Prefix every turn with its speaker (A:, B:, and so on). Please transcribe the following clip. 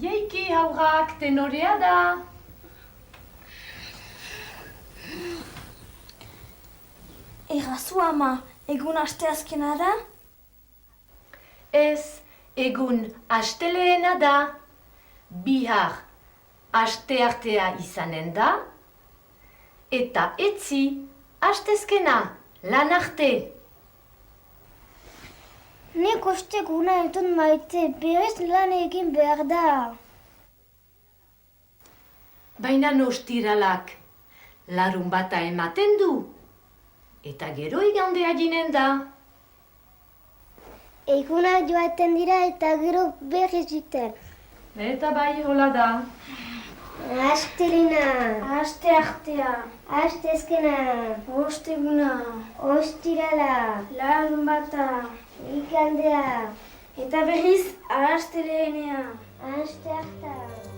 A: Jeiki haurrak tenorea da.
B: Errazu ama, egun asteazkena da?
A: Ez, egun astelehena da. Bihar asteartea izanen da. Eta etzi astezkena, lan arte.
C: Nik osteguna etun maite, berez lan egin behar da.
A: Baina ostiralak larun bata ematen du. Eta gero igandea ginen da.
C: Eguna joaten dira eta gero berriz duten.
A: Eta bai hola da.
C: Astelena,
B: Asteartea,
C: astezkena,
B: osteguna,
C: ostirala,
B: larun bata,
C: igandea,
B: eta berriz astelehenea.
C: asteartea.